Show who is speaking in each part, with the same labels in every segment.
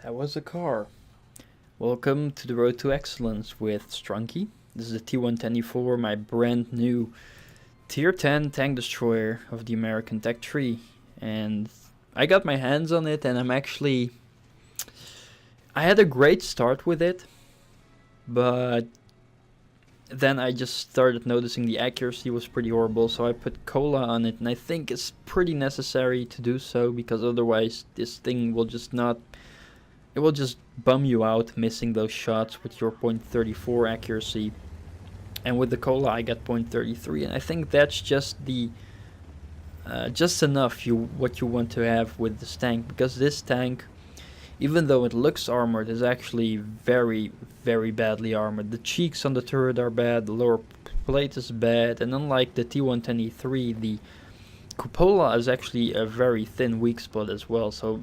Speaker 1: That was a car. Welcome to the road to excellence with Strunky. This is the T110E4, my brand new tier 10 tank destroyer of the American Tech Tree. And I got my hands on it, and I had a great start with it, but then I just started noticing the accuracy was pretty horrible, so I put cola on it, and I think it's pretty necessary to do so, because otherwise this thing will just not... It will just bum you out missing those shots with your .34 accuracy. And with the cola I got .33, and I think that's just the just enough what you want to have with this tank, because this tank, even though it looks armored, is actually very, very badly armored. The cheeks on the turret are bad, the lower plate is bad, and unlike the T110E3, the cupola is actually a very thin weak spot as well, so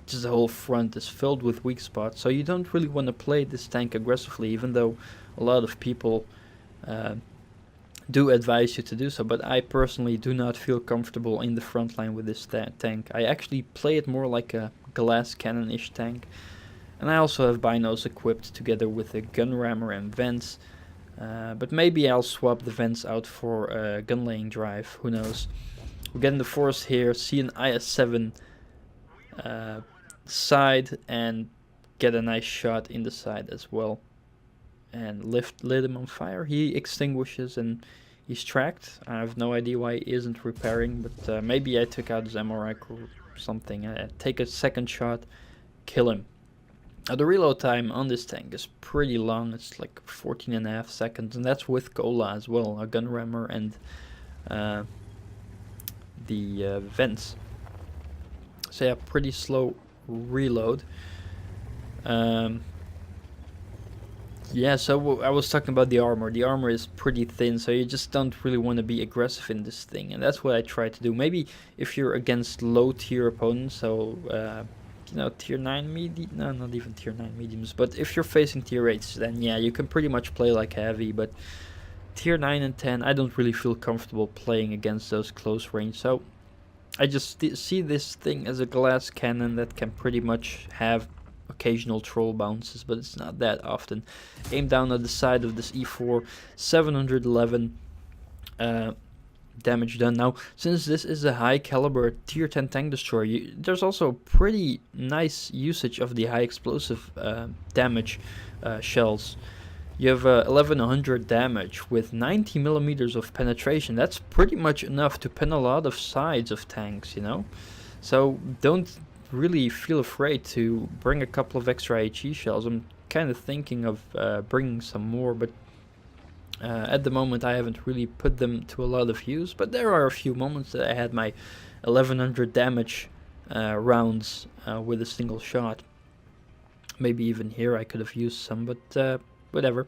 Speaker 1: just the whole front is filled with weak spots. So you don't really want to play this tank aggressively, even though a lot of people do advise you to do so. But I personally do not feel comfortable in the front line with this tank. I actually play it more like a glass cannon-ish tank. And I also have binos equipped together with a gun rammer and vents. But maybe I'll swap the vents out for a gun laying drive, who knows. We get in the forest here, see an IS-7 side, and get a nice shot in the side as well, and lit him on fire. He extinguishes and he's tracked. I have no idea why he isn't repairing, but maybe I took out his ammo rack or something. Take a second shot, kill him. Now the reload time on this tank is pretty long. It's like 14.5 seconds, and that's with cola as well, a gun rammer and the vents. So yeah, pretty slow reload. Yeah, so I was talking about the armor. The armor is pretty thin, so you just don't really want to be aggressive in this thing, and that's what I try to do. Maybe if you're against low tier opponents, so tier 9 medium, no, not even tier 9 mediums, but if you're facing tier 8s, then yeah, you can pretty much play like heavy. But tier 9 and 10, I don't really feel comfortable playing against those close range, so I just see this thing as a glass cannon that can pretty much have occasional troll bounces, but it's not that often. Aim down at the side of this E4, 711 damage done. Now, since this is a high caliber tier 10 tank destroyer, there's also pretty nice usage of the high explosive damage shells. You have 1100 damage with 90 millimeters of penetration. That's pretty much enough to pen a lot of sides of tanks, you know? So don't really feel afraid to bring a couple of extra HE shells. I'm kind of thinking of bringing some more, but at the moment I haven't really put them to a lot of use. But there are a few moments that I had my 1100 damage rounds with a single shot. Maybe even here I could have used some, but whatever.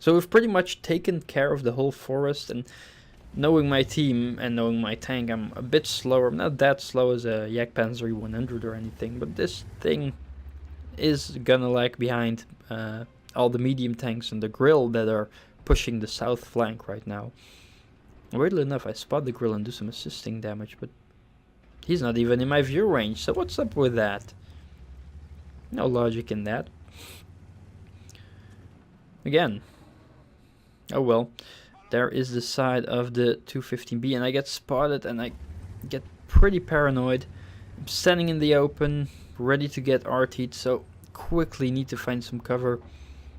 Speaker 1: So we've pretty much taken care of the whole forest, and knowing my team and knowing my tank, I'm a bit slower. I'm not that slow as a Jagdpanzer 100 or anything, but this thing is gonna lag behind all the medium tanks and the grill that are pushing the south flank right now. Weirdly enough, I spot the grill and do some assisting damage, but he's not even in my view range, so what's up with that? No logic in that. Again, oh well, there is the side of the 215B, and I get spotted and I get pretty paranoid. I'm standing in the open, ready to get RT'd, so quickly need to find some cover,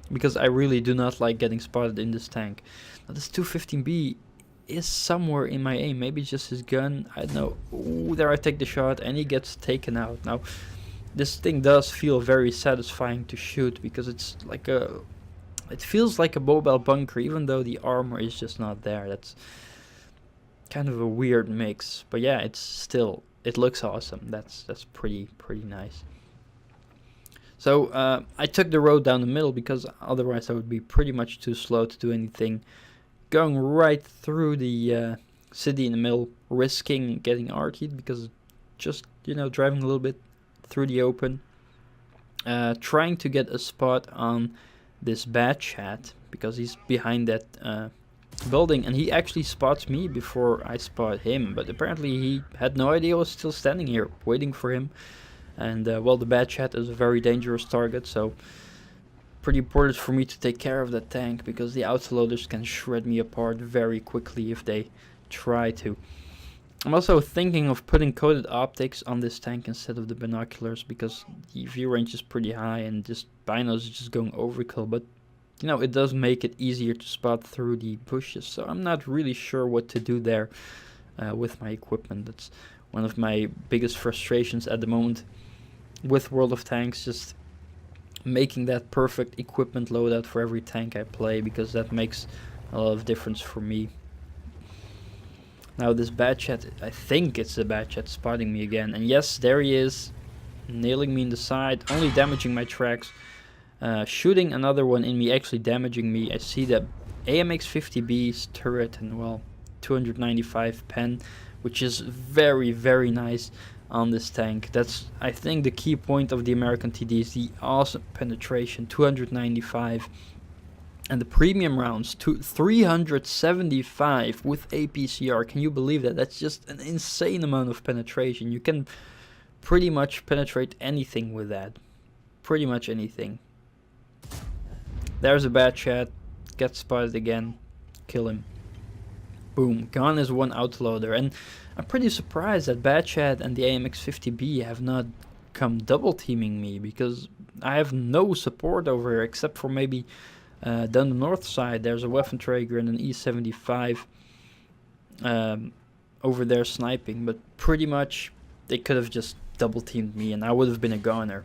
Speaker 1: because I really do not like getting spotted in this tank. Now this 215B is somewhere in my aim, maybe it's just his gun, I don't know. Ooh, there I take the shot and he gets taken out. Now this thing does feel very satisfying to shoot, because it's like it feels like a mobile bunker, even though the armor is just not there. That's kind of a weird mix, but yeah, it looks awesome. That's pretty nice. So I took the road down the middle, because otherwise I would be pretty much too slow to do anything. Going right through the city in the middle, risking getting RT'd, because just, driving a little bit through the open, trying to get a spot on this bad chat, because he's behind that building, and he actually spots me before I spot him, but apparently he had no idea I was still standing here waiting for him. And well, the bad chat is a very dangerous target, so pretty important for me to take care of that tank, because the autoloaders can shred me apart very quickly if they try to. I'm also thinking of putting coated optics on this tank instead of the binoculars, because the view range is pretty high and just binos is just going overkill, but you know, it does make it easier to spot through the bushes, so I'm not really sure what to do there with my equipment. That's one of my biggest frustrations at the moment with World of Tanks, just making that perfect equipment loadout for every tank I play, because that makes a lot of difference for me. Now this bad chat, I think it's the bad chat spotting me again, and yes, there he is, nailing me in the side, only damaging my tracks, shooting another one in me, actually damaging me. I see that AMX-50B's turret and well 295 pen, which is very, very nice on this tank. That's, I think, the key point of the American TD is the awesome penetration, 295. And the premium rounds, 375 with APCR. Can you believe that? That's just an insane amount of penetration. You can pretty much penetrate anything with that. Pretty much anything. There's a bad chat. Gets spotted again. Kill him. Boom. Gone is one autoloader. And I'm pretty surprised that bad chat and the AMX-50B have not come double teaming me, because I have no support over here except for maybe down the north side. There's a Waffenträger and an E75 over there sniping, but pretty much they could have just double teamed me and I would have been a goner.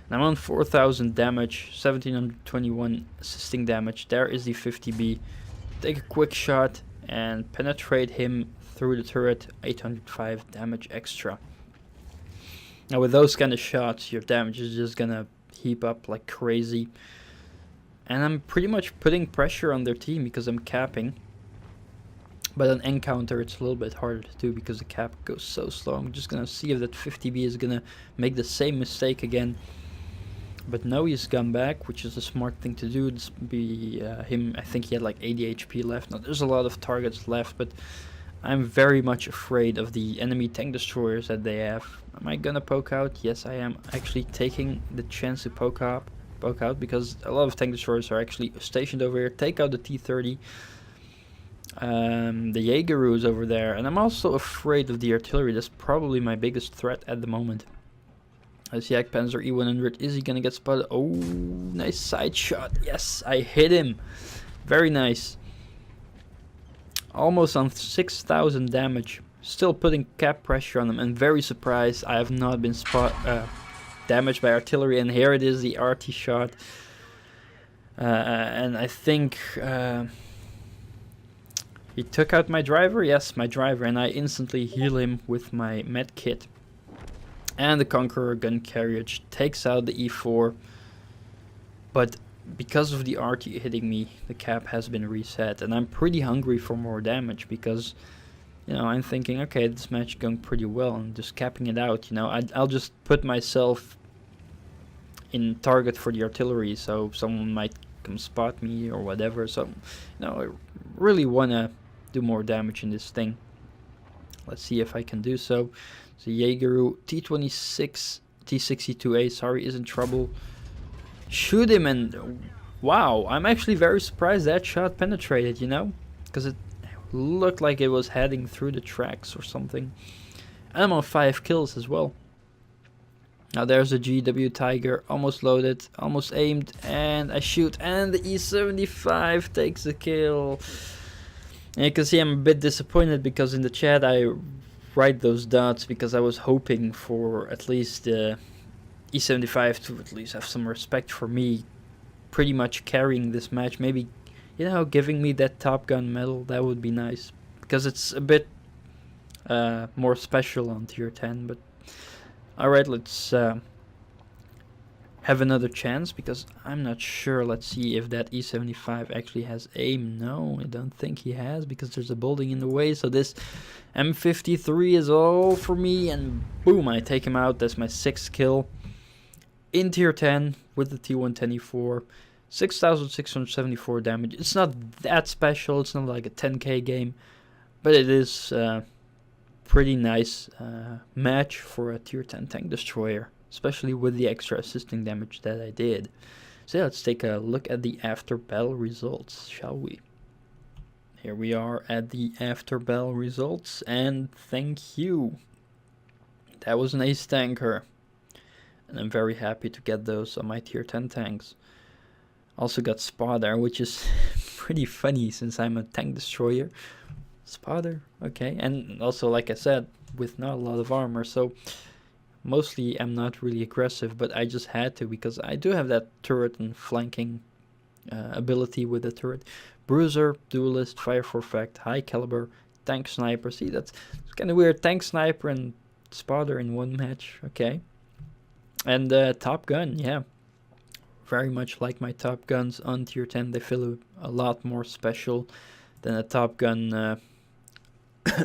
Speaker 1: And I'm on 4,000 damage, 1,721 assisting damage. There is the 50B. Take a quick shot and penetrate him through the turret, 805 damage extra. Now with those kind of shots, your damage is just gonna heap up like crazy. And I'm pretty much putting pressure on their team because I'm capping. But on encounter it's a little bit harder to do because the cap goes so slow. I'm just gonna see if that 50B is gonna make the same mistake again. But no, he's gone back, which is a smart thing to do. This be him. I think he had like 80 HP left. Now there's a lot of targets left, but I'm very much afraid of the enemy tank destroyers that they have. Am I gonna poke out? Yes, I am actually taking the chance to poke out, because a lot of tank destroyers are actually stationed over here. Take out the T-30. The Jaeger is over there, and I'm also afraid of the artillery. That's probably my biggest threat at the moment. As Yak Panzer E100, is he gonna get spotted? Oh, nice side shot. Yes, I hit him. Very nice. Almost on 6,000 damage. Still putting cap pressure on him, and very surprised I have not been damaged by artillery. And here it is, the RT shot. And I think he took out my driver. Yes, my driver, and I instantly heal him with my med kit. And the Conqueror gun carriage takes out the E4. But because of the RT hitting me, the cap has been reset, and I'm pretty hungry for more damage because, you know, I'm thinking, okay, this match is going pretty well, and just capping it out, you know, I'll just put myself in target for the artillery, so someone might come spot me or whatever. So, you know, I really want to do more damage in this thing. Let's see if I can do so. So Jaeger T26 T62A, sorry, is in trouble. Shoot him, and wow, I'm actually very surprised that shot penetrated, you know, because it looked like it was heading through the tracks or something. And I'm on 5 kills as well. Now there's a GW Tiger, almost loaded, almost aimed, and I shoot, and the E75 takes the kill. And you can see I'm a bit disappointed because in the chat I write those dots because I was hoping for at least E75 to at least have some respect for me pretty much carrying this match. Maybe, you know, giving me that Top Gun medal, that would be nice, because it's a bit more special on tier 10. But alright, let's have another chance, because I'm not sure. Let's see if that E75 actually has aim. No, I don't think he has, because there's a building in the way. So this M53 is all for me, and boom, I take him out. That's my 6th kill in tier 10 with the T110E4. 6,674 damage. It's not that special. It's not like a 10k game, but it is pretty nice match for a tier 10 tank destroyer. especially with the extra assisting damage that I did. So yeah, let's take a look at the after battle results, shall we? Here we are at the after battle results, and thank you. That was an ace tanker, and I'm very happy to get those on my tier 10 tanks. Also got Spotter, which is pretty funny since I'm a tank destroyer. Spotter, okay, and also like I said, with not a lot of armor, so mostly I'm not really aggressive, but I just had to because I do have that turret and flanking ability with the turret. Bruiser, Duelist, Fire for Fact, High Caliber, Tank Sniper. See, that's kind of weird. Tank Sniper and Spotter in one match. Okay. And Top Gun, yeah. Very much like my Top Guns on tier 10. They feel a lot more special than a Top Gun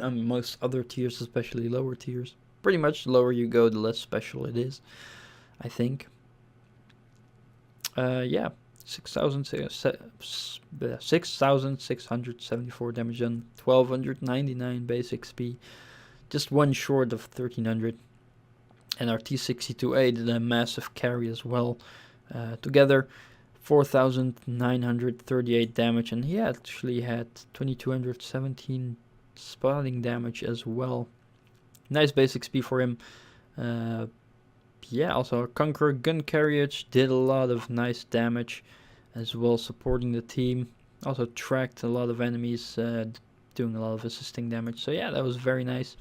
Speaker 1: on most other tiers, especially lower tiers. Pretty much the lower you go, the less special it is, I think. Yeah. 6,674 damage done, 1,299 base XP, just one short of 1,300. And our T62A did a massive carry as well. Together, 4,938 damage, and he actually had 2,217 spotting damage as well. Nice base XP for him. Yeah, also our Conqueror gun carriage did a lot of nice damage as well, supporting the team. Also tracked a lot of enemies, doing a lot of assisting damage. So yeah, that was very nice.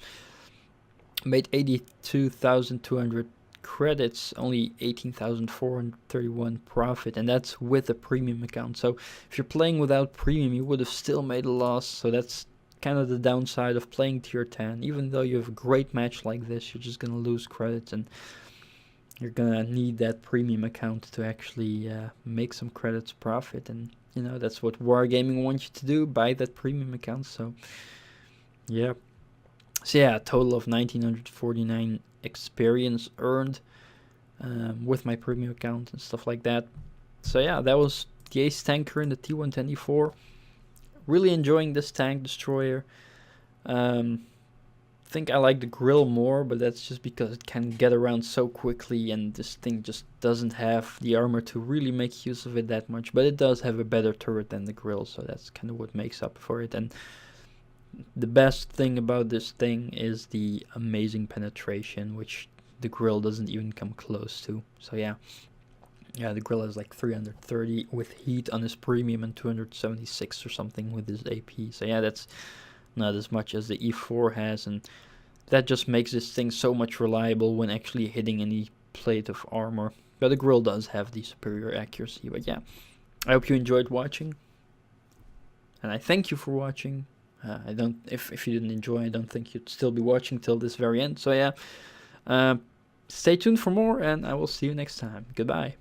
Speaker 1: Made 82,200 credits, only 18,431 profit, and that's with a premium account. So if you're playing without premium, you would have still made a loss. So that's kind of the downside of playing tier 10. Even though you have a great match like this, you're just gonna lose credits, and you're gonna need that premium account to actually make some credits profit. And you know, that's what Wargaming wants you to do, buy that premium account. So yeah. So yeah, a total of 1,949 experience earned with my premium account and stuff like that. So yeah, that was the ace tanker in the T110E4. Really enjoying this tank destroyer. Think I like the grill more, but that's just because it can get around so quickly, and this thing just doesn't have the armor to really make use of it that much. But it does have a better turret than the grill, so that's kind of what makes up for it. And the best thing about this thing is the amazing penetration, which the grill doesn't even come close to. So yeah, the grill has like 330 with heat on his premium and 276 or something with his AP. So yeah, that's not as much as the E4 has, and that just makes this thing so much reliable when actually hitting any plate of armor. But the grill does have the superior accuracy. But yeah, I hope you enjoyed watching, and I thank you for watching. If you didn't enjoy, I don't think you'd still be watching till this very end. So yeah, stay tuned for more, and I will see you next time. Goodbye.